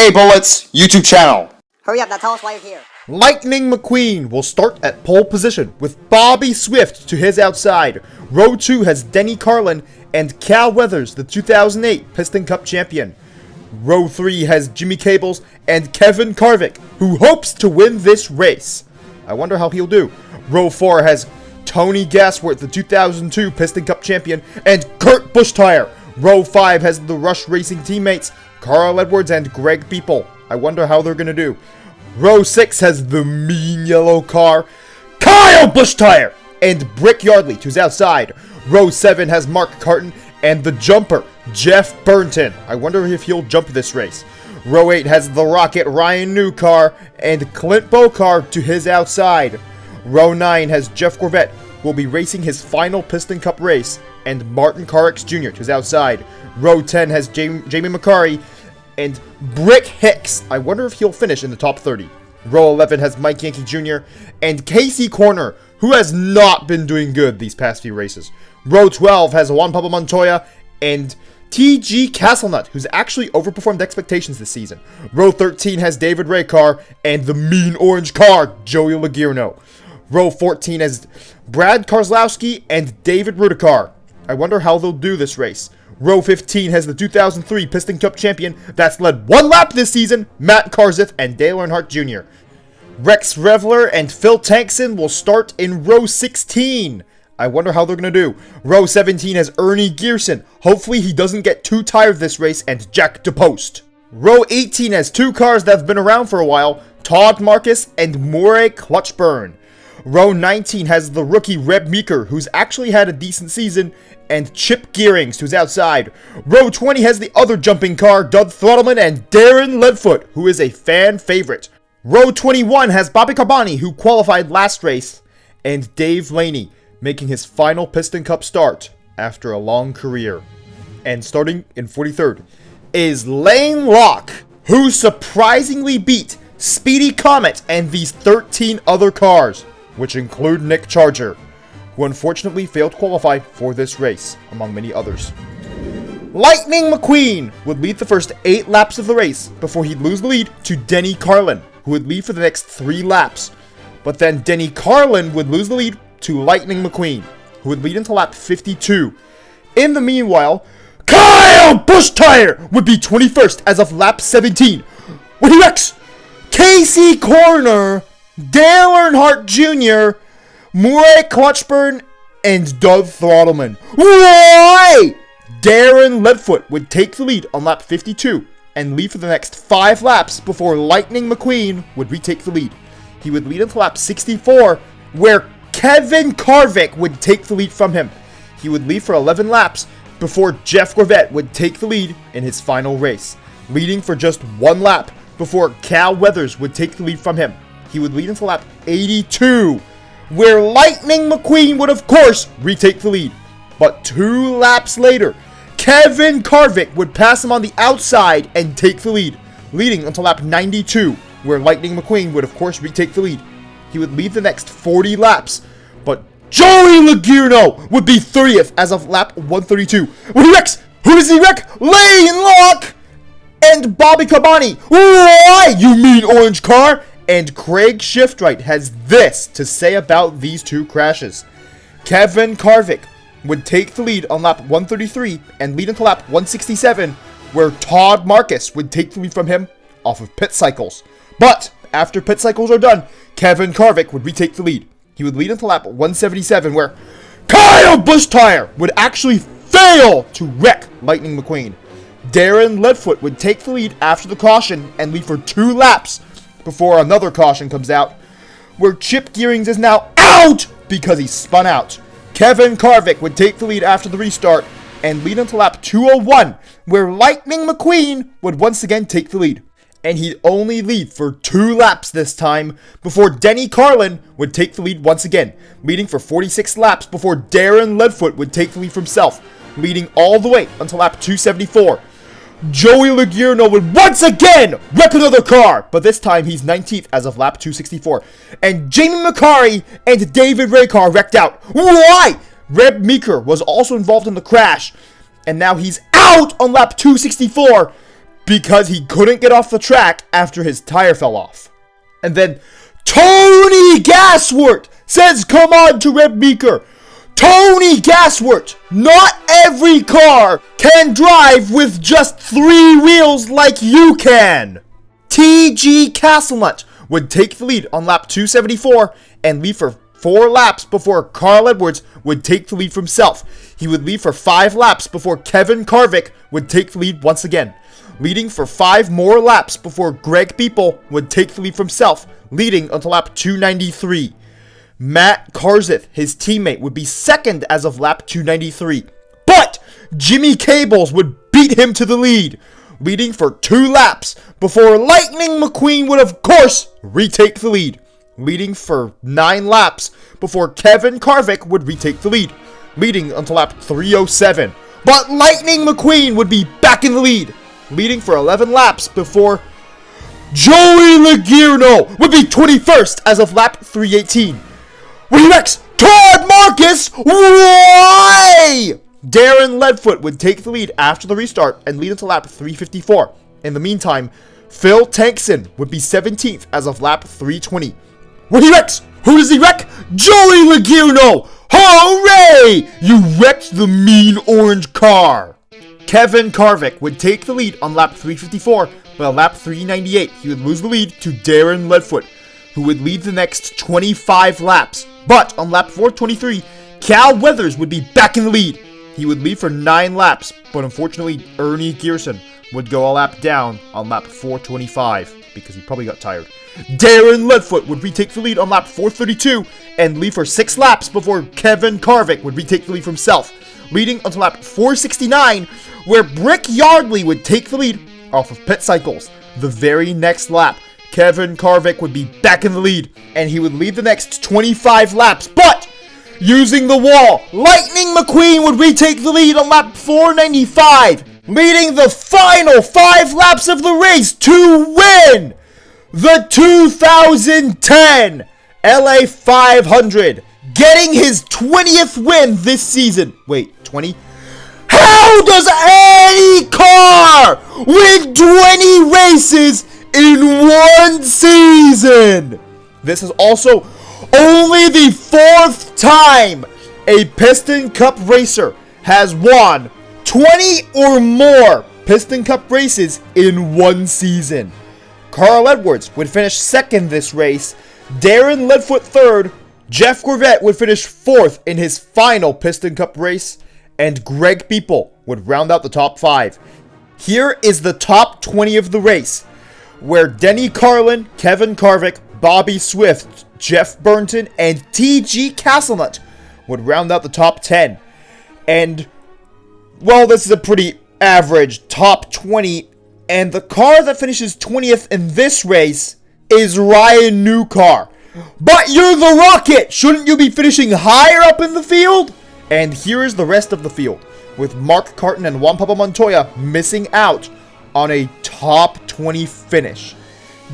EA Bullets YouTube channel. Hurry up, now tell us why you're here. Lightning McQueen will start at pole position with Bobby Swift to his outside. Row 2 has Denny Carlin and Cal Weathers, the 2008 Piston Cup champion. Row 3 has Jimmy Cables and Kevin Carvick, who hopes to win this race. I wonder how he'll do. Row 4 has Tony Gasworth, the 2002 Piston Cup champion, and Kurt Bushtire. Row 5 has the Rush Racing teammates Carl Edwards and Greg Beeple. I wonder how they're going to do. Row 6 has the mean yellow car, Kyle Bushtire, and Brick Yardley to his outside. Row 7 has Mark Carton and the jumper, Jeff Burnton. I wonder if he'll jump this race. Row 8 has the Rocket, Ryan Newcar, and Clint Bokar to his outside. Row 9 has Jeff Corvette, who will be racing his final Piston Cup race, and Martin Carrix Jr. to his outside. Row 10 has Jamie McCarry and Brick Hicks. I wonder if he'll finish in the top 30. Row 11 has Mike Yankee Jr. and Casey Corner, who has not been doing good these past few races. Row 12 has Juan Pablo Montoya and TG Castlenut, who's actually overperformed expectations this season. Row 13 has David Raycar and the mean orange car, Joey Logierno. Row 14 has Brad Karslowski and David Rudikar. I wonder how they'll do this race. Row 15 has the 2003 Piston Cup champion that's led one lap this season, Matt Karzith and Dale Earnhardt Jr. Rex Revler and Phil Tankson will start in row 16. I wonder how they're going to do. Row 17 has Ernie Gearson. Hopefully he doesn't get too tired this race, and Jack DePost. Row 18 has two cars that have been around for a while, Todd Marcus and Murray Clutchburn. Row 19 has the rookie Reb Meeker, who's actually had a decent season, and Chip Gearings to his outside. Row 20 has the other jumping car, Doug Throttleman and Darren Ledfoot, who is a fan favorite. Row 21 has Bobby Carboni, who qualified last race, and Dave Laney, making his final Piston Cup start after a long career. And starting in 43rd is Lane Locke, who surprisingly beat Speedy Comet and these 13 other cars, which include Nick Charger, who unfortunately failed to qualify for this race, among many others. Lightning McQueen would lead the first 8 laps of the race before he'd lose the lead to Denny Carlin, who would lead for the next 3 laps. But then Denny Carlin would lose the lead to Lightning McQueen, who would lead into lap 52. In the meanwhile, Kyle Bushtire would be 21st as of lap 17. When he wrecks Casey Corner, Dale Earnhardt Jr., Murray Clutchburn, and Doug Throttleman. Why? Darren Ledfoot would take the lead on lap 52 and lead for the next 5 laps before Lightning McQueen would retake the lead. He would lead until lap 64, where Kevin Carvick would take the lead from him. He would lead for 11 laps before Jeff Corvette would take the lead in his final race, leading for just 1 lap before Cal Weathers would take the lead from him. He would lead until lap 82, where Lightning McQueen would of course retake the lead. But 2 laps later, Kevin Carvick would pass him on the outside and take the lead, leading until lap 92, where Lightning McQueen would of course retake the lead. He would lead the next 40 laps, but Joey Logierno would be 30th as of lap 132. When he wrecks, who does he wreck? Lane Locke and Bobby Carboni. Why, you mean orange car? And Craig Shiftright has this to say about these 2 crashes. Kevin Carvick would take the lead on lap 133 and lead until lap 167, where Todd Marcus would take the lead from him off of pit cycles. But after pit cycles are done, Kevin Carvick would retake the lead. He would lead until lap 177, where Kyle Bushtire would actually fail to wreck Lightning McQueen. Darren Ledfoot would take the lead after the caution and lead for 2 laps before another caution comes out, where Chip Gearings is now out because he spun out. Kevin Carvick would take the lead after the restart and lead until lap 201, where Lightning McQueen would once again take the lead. And he'd only lead for 2 laps this time before Denny Carlin would take the lead once again, leading for 46 laps before Darren Ledfoot would take the lead for himself, leading all the way until lap 274. Joey Logierno would once again wreck another car, but this time he's 19th as of lap 264. And Jamie McCarry and David Raycar wrecked out. Why? Reb Meeker was also involved in the crash, and now he's out on lap 264 because he couldn't get off the track after his tire fell off. And then Tony Gasworth says, come on to Red Meeker. Tony Gasworth, not every car can drive with just 3 wheels like you can. T.G. Castlenut would take the lead on lap 274 and lead for 4 laps before Carl Edwards would take the lead for himself. He would lead for 5 laps before Kevin Karvik would take the lead once again, leading for 5 more laps before Greg Beeple would take the lead for himself, leading until lap 293. Matt Karzith, his teammate, would be second as of lap 293, but Jimmy Cables would beat him to the lead, leading for 2 laps before Lightning McQueen would of course retake the lead, leading for 9 laps before Kevin Karvik would retake the lead, leading until lap 307. But Lightning McQueen would be back in the lead, leading for 11 laps before Joey Logierno would be 21st as of lap 318. Rex Todd Marcus, why? Darren Leadfoot would take the lead after the restart and lead until lap 354. In the meantime, Phil Tankson would be 17th as of lap 320. What he wrecks? Who does he wreck? Joey Logierno! Hooray! You wrecked the mean orange car! Kevin Karvik would take the lead on lap 354, but on lap 398 he would lose the lead to Darren Leadfoot, who would lead the next 25 laps. But on lap 423, Cal Weathers would be back in the lead. He would lead for 9 laps, but unfortunately Ernie Gearson would go a lap down on lap 425 because he probably got tired. Darren Leadfoot would retake the lead on lap 432 and lead for 6 laps before Kevin Karvik would retake the lead for himself, leading until lap 469, where Brick Yardley would take the lead off of pit cycles. The very next lap, Kevin Karvik would be back in the lead, and he would lead the next 25 laps, but using the wall, Lightning McQueen would retake the lead on lap 495, leading the final 5 laps of the race to win the 2010 LA 500, getting his 20th win this season. Wait, 20? How does any car win 20 races in one season? This is also only the 4th time a Piston Cup racer has won 20 or more Piston Cup races in one season. Carl Edwards would finish 2nd this race, Darren Leadfoot 3rd, Jeff Gorvette would finish 4th in his final Piston Cup race, and Greg Beeple would round out the top 5. Here is the top 20 of the race, where Denny Carlin, Kevin Karvik, Bobby Swift, Jeff Burnton, and T.G. Castlenut would round out the top 10. And, well, this is a pretty average top 20, and the car that finishes 20th in this race is Ryan Newcar. But you're the Rocket! Shouldn't you be finishing higher up in the field? And here is the rest of the field, with Mark Carton and Juan Pablo Montoya missing out on a top 20 finish.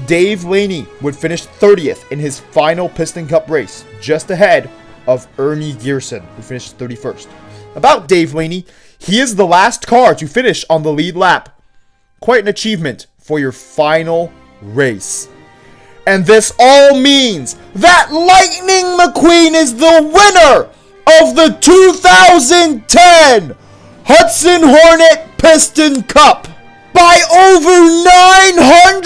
Dave Laney would finish 30th in his final Piston Cup race, just ahead of Ernie Gearson, who finished 31st. About Dave Laney, he is the last car to finish on the lead lap. Quite an achievement for your final race. And this all means that Lightning McQueen is the winner of the 2010 Hudson Hornet Piston Cup by over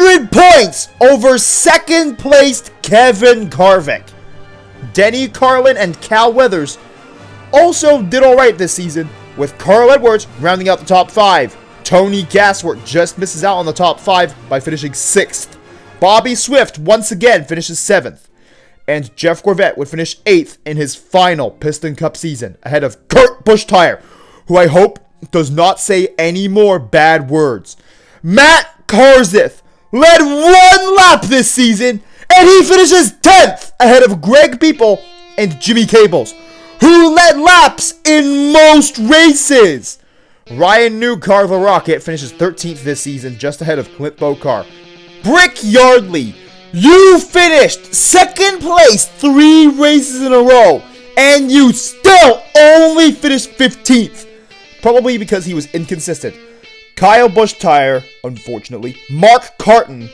900 points over 2nd placed Kevin Karvik. Denny Carlin and Cal Weathers also did alright this season, with Carl Edwards rounding out the top 5. Tony Gasworth just misses out on the top 5 by finishing 6th. Bobby Swift once again finishes 7th. And Jeff Gorvette would finish 8th in his final Piston Cup season, ahead of Kurt Busch-Tire, who I hope does not say any more bad words. Matt Karzith led 1 lap this season, and he finishes 10th, ahead of Greg Beeple and Jimmy Cables, who led laps in most races. Ryan Newcar, the Rocket, finishes 13th this season, just ahead of Clint Bokar. Brick Yardley, you finished 2nd place 3 races in a row, and you still only finished 15th. Probably because he was inconsistent. Kyle Busch-Tyer, unfortunately, Mark Carton,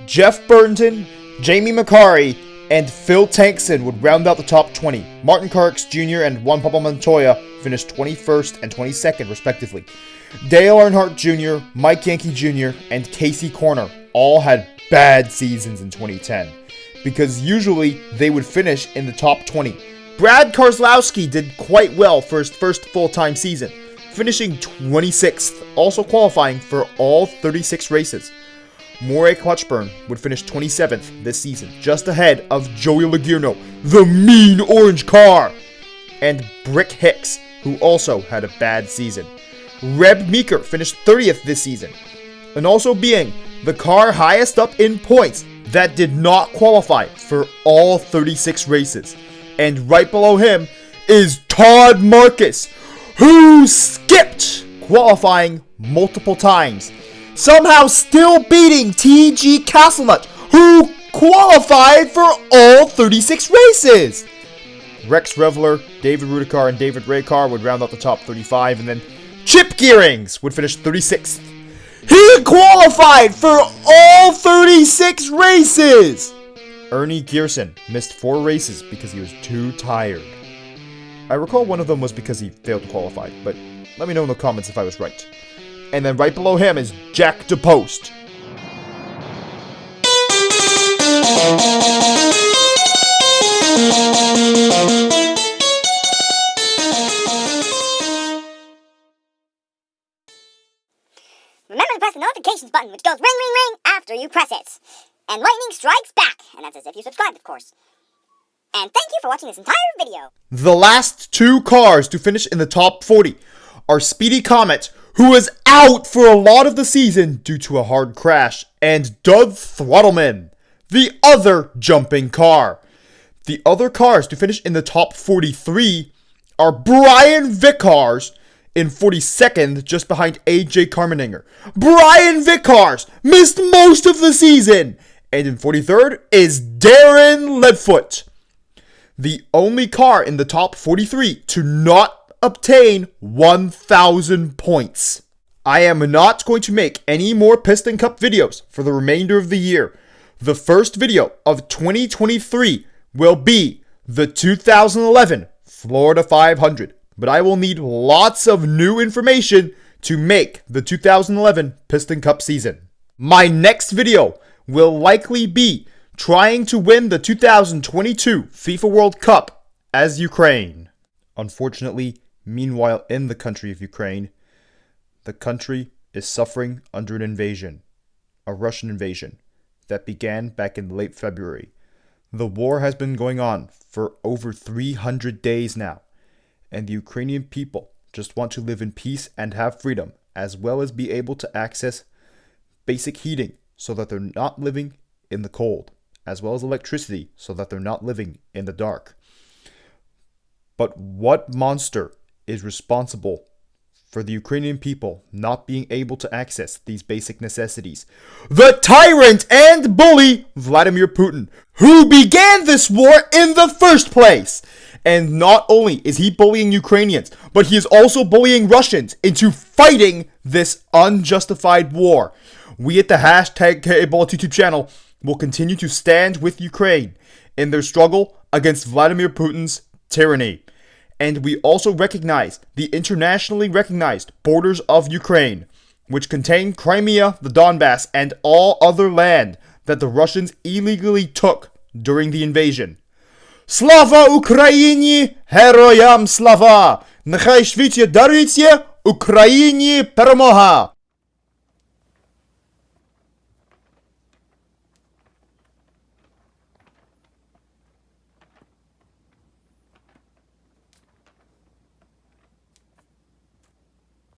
Jeff Burton, Jamie McCarry, and Phil Tankson would round out the top 20. Martin Truex Jr. and Juan Pablo Montoya finished 21st and 22nd, respectively. Dale Earnhardt Jr., Mike Yankee Jr., and Casey Corner all had bad seasons in 2010, because usually they would finish in the top 20. Brad Keselowski did quite well for his first full-time season, finishing 26th, also qualifying for all 36 races. Maury Clutchburn would finish 27th this season, just ahead of Joey Logano, the mean orange car, and Brick Hicks, who also had a bad season. Reb Meeker finished 30th this season, and also being the car highest up in points that did not qualify for all 36 races. And right below him is Todd Marcus, who skipped qualifying multiple times, somehow still beating T.G. Castlenut, who qualified for all 36 races. Rex Revler, David Rudikar, and David Raycar would round out the top 35, and then Chip Gearings would finish 36th. He qualified for all 36 races! Ernie Gearson missed 4 races because he was too tired. I recall one of them was because he failed to qualify, but let me know in the comments if I was right. And then right below him is Jack DePost. Remember to press the notifications button, which goes ring, ring, ring after you press it. And lightning strikes back, and that's as if you subscribed, of course. And thank you for watching this entire video. The last 2 cars to finish in the top 40 are Speedy Comet, who was out for a lot of the season due to a hard crash, and Doug Throttleman, the other jumping car. The other cars to finish in the top 43 are Brian Vickers in 42nd, just behind AJ Carmeninger. Brian Vickers missed most of the season. And in 43rd is Darren Leadfoot, the only car in the top 43 to not obtain 1,000 points. I am not going to make any more Piston Cup videos for the remainder of the year. The first video of 2023 will be the 2011 Florida 500, but I will need lots of new information to make the 2011 Piston Cup season. My next video will likely be trying to win the 2022 FIFA World Cup as Ukraine. Unfortunately, meanwhile in the country of Ukraine, the country is suffering under an invasion, a Russian invasion, that began back in late February. The war has been going on for over 300 days now, and the Ukrainian people just want to live in peace and have freedom, as well as be able to access basic heating so that they're not living in the cold, as well as electricity so that they're not living in the dark. But what monster is responsible for the Ukrainian people not being able to access these basic necessities? The tyrant and bully Vladimir Putin, who began this war in the first place. And not only is he bullying Ukrainians, but he is also bullying Russians into fighting this unjustified war. We at the hashtag Ebola YouTube channel will continue to stand with Ukraine in their struggle against Vladimir Putin's tyranny. And we also recognize the internationally recognized borders of Ukraine, which contain Crimea, the Donbass, and all other land that the Russians illegally took during the invasion. Slava Ukrainie, Heroyam Slava! Нехай світі дарується Україні перемога!